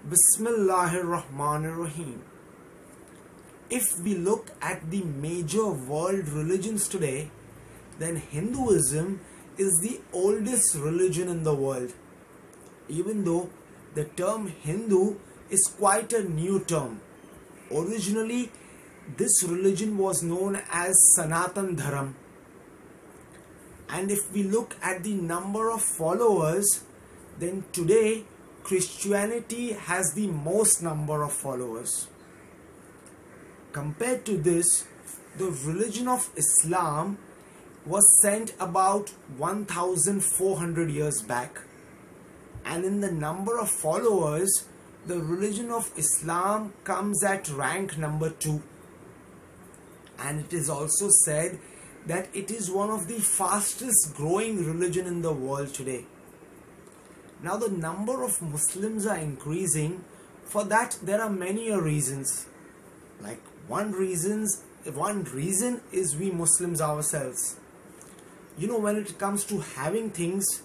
Bismillahirrahmanirrahim. If we look at the major world religions today, then Hinduism is the oldest religion in the world. Even though the term Hindu is quite a new term. Originally, this religion was known as Sanatan Dharam. And if we look at the number of followers, then today Christianity has the most number of followers. Compared to this, the religion of Islam was sent about 1400 years back, and in the number of followers, the religion of Islam comes at rank number 2, and it is also said that it is one of the fastest growing religion in the world today. Now the number of Muslims are increasing. For that there are many reasons. Like one reason is we Muslims ourselves. When it comes to having things,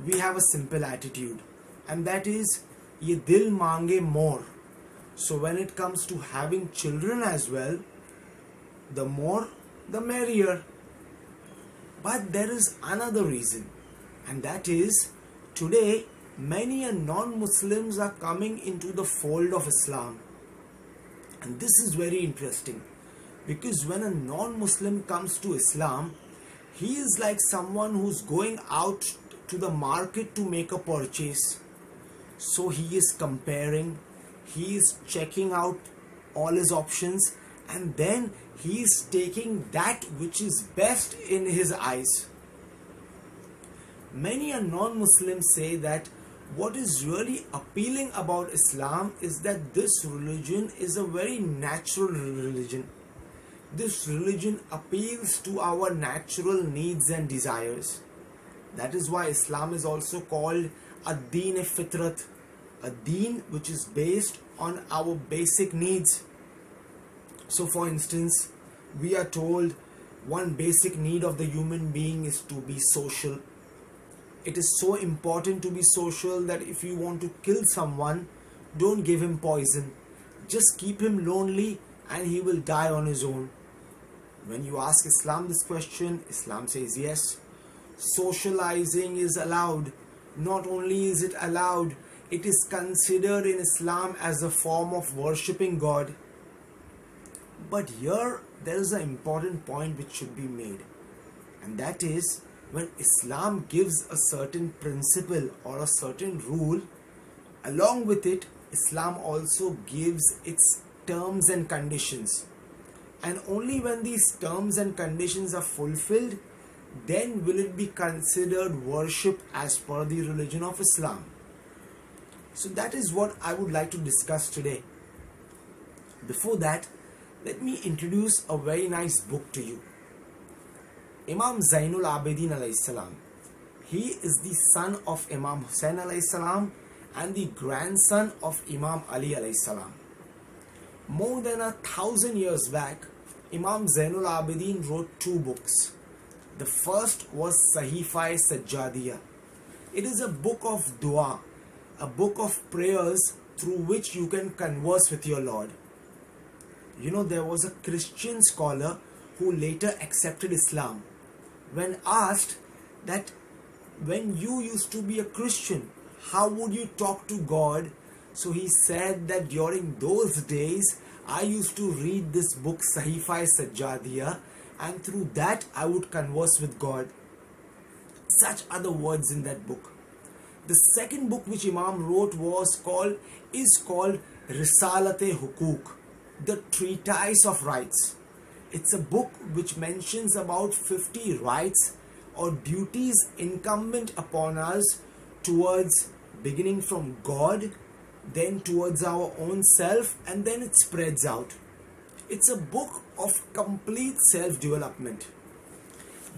we have a simple attitude, and that is ye dil mange more. So when it comes to having children as well, the more the merrier. But there is another reason, and that is today many non-Muslims are coming into the fold of Islam. And this is very interesting, because when a non-Muslim comes to Islam, he is like someone who's going out to the market to make a purchase. So he is comparing, he is checking out all his options, and then he is taking that which is best in his eyes. Many non-Muslims say that what is really appealing about Islam is that this religion is a very natural religion. This religion appeals to our natural needs and desires. That is why Islam is also called a deen-e-fitrat, a deen which is based on our basic needs. So for instance, we are told one basic need of the human being is to be social. It is so important to be social that if you want to kill someone, don't give him poison. Just keep him lonely and he will die on his own. When you ask Islam this question, Islam says yes. Socializing is allowed. Not only is it allowed, it is considered in Islam as a form of worshipping God. But here there is an important point which should be made, and that is, when Islam gives a certain principle or a certain rule, along with it, Islam also gives its terms and conditions. And only when these terms and conditions are fulfilled, then will it be considered worship as per the religion of Islam. So that is what I would like to discuss today. Before that, let me introduce a very nice book to you. Imam Zainul Abidin alayhi salam. He is the son of Imam Hussain alayhi salam and the grandson of Imam Ali alayhi salam. More than 1,000 years back, Imam Zainul Abidin wrote 2 books. The first was Sahifa Sajjadiyah. It is a book of dua, a book of prayers through which you can converse with your Lord. There was a Christian scholar who later accepted Islam. When asked that when you used to be a Christian, how would you talk to God? So he said that during those days, I used to read this book Sahifa Sajjadiyah, and through that I would converse with God. Such are the words in that book. The second book which Imam wrote is called Risalate Hukuk, the Treatise of Rights. It's a book which mentions about 50 rights or duties incumbent upon us towards, beginning from God, then towards our own self, and then it spreads out. It's a book of complete self-development.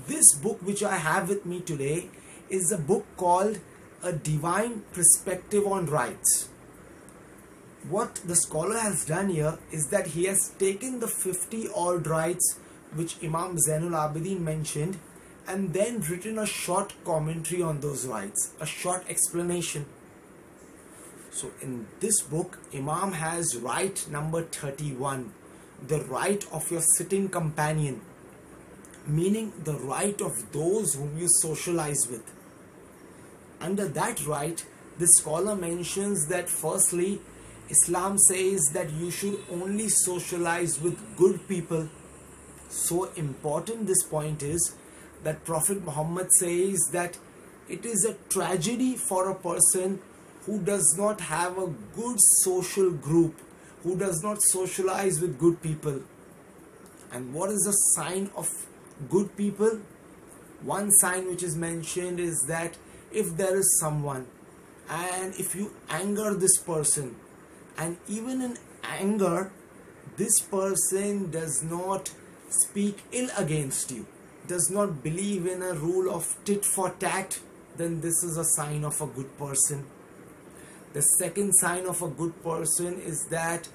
This book which I have with me today is a book called A Divine Perspective on Rights. What the scholar has done here is that he has taken the 50 odd rights which Imam Zainul Abidin mentioned and then written a short commentary on those rights, a short explanation. So in this book, Imam has right number 31, the right of your sitting companion, meaning the right of those whom you socialize with. Under that right, the scholar mentions that firstly, Islam says that you should only socialize with good people. So important this point is that Prophet Muhammad says that it is a tragedy for a person who does not have a good social group, who does not socialize with good people. And what is a sign of good people? One sign which is mentioned is that if there is someone and if you anger this person, and even in anger this person does not speak ill against you, does not believe in a rule of tit for tat, then this is a sign of a good person. The second sign of a good person is that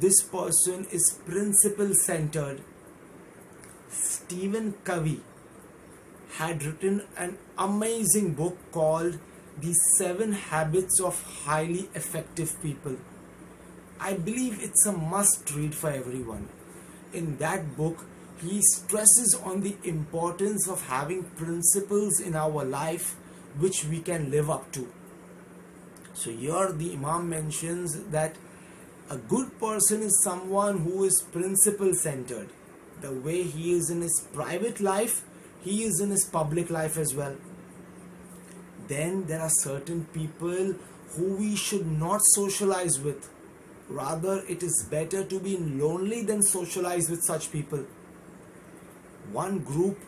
this person is principle centered. Stephen Covey had written an amazing book called The 7 Habits of Highly Effective People. I believe it's a must read for everyone. In that book, he stresses on the importance of having principles in our life which we can live up to. So here the Imam mentions that a good person is someone who is principle centered. The way he is in his private life, he is in his public life as well. Then there are certain people who we should not socialize with. Rather, it is better to be lonely than socialize with such people. One group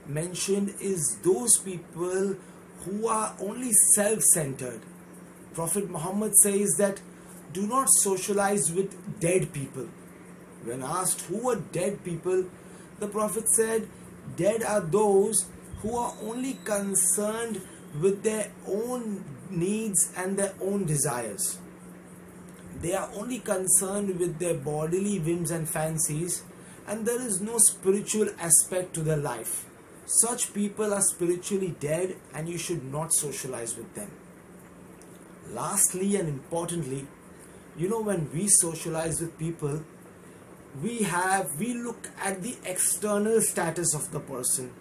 mentioned is those people who are only self-centered. Prophet Muhammad says that do not socialize with dead people. When asked who are dead people, the Prophet said, dead are those who are only concerned with their own needs and their own desires. They are only concerned with their bodily whims and fancies, and there is no spiritual aspect to their life. Such people are spiritually dead and you should not socialize with them. Lastly and importantly, when we socialize with people, we look at the external status of the person.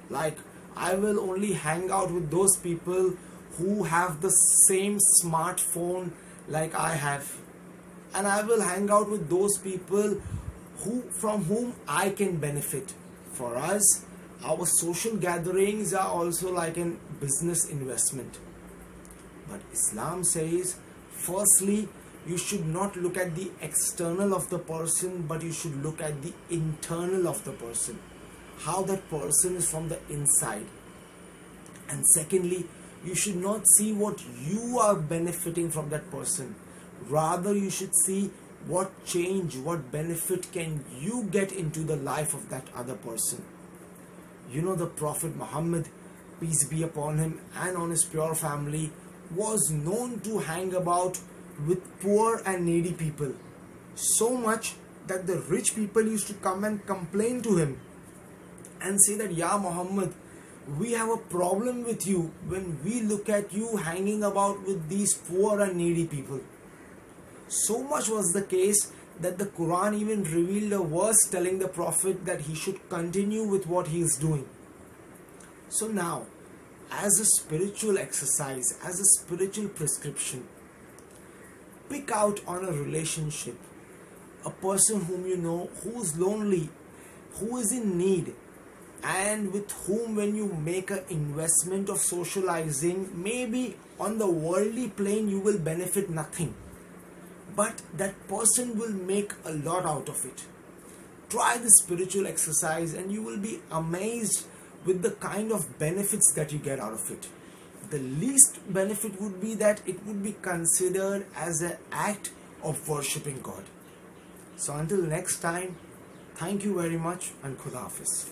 Like, I will only hang out with those people who have the same smartphone like I have, and I will hang out with those people from whom I can benefit. For us, our social gatherings are also like a business investment. But Islam says, firstly, you should not look at the external of the person, but you should look at the internal of the person, how that person is from the inside. And secondly, you should not see what you are benefiting from that person. Rather, you should see what change, what benefit can you get into the life of that other person. The Prophet Muhammad, peace be upon him and on his pure family, was known to hang about with poor and needy people. So much that the rich people used to come and complain to him and say that, Ya Muhammad, we have a problem with you when we look at you hanging about with these poor and needy people. So much was the case that the Quran even revealed a verse telling the Prophet that he should continue with what he is doing. So now, as a spiritual exercise, as a spiritual prescription, pick out on a relationship, a person whom you know, who is lonely, who is in need, and with whom when you make an investment of socializing, maybe on the worldly plane you will benefit nothing, but that person will make a lot out of it. Try this spiritual exercise and you will be amazed with the kind of benefits that you get out of it. The least benefit would be that it would be considered as an act of worshipping God. So until next time, thank you very much and Khuda Hafiz.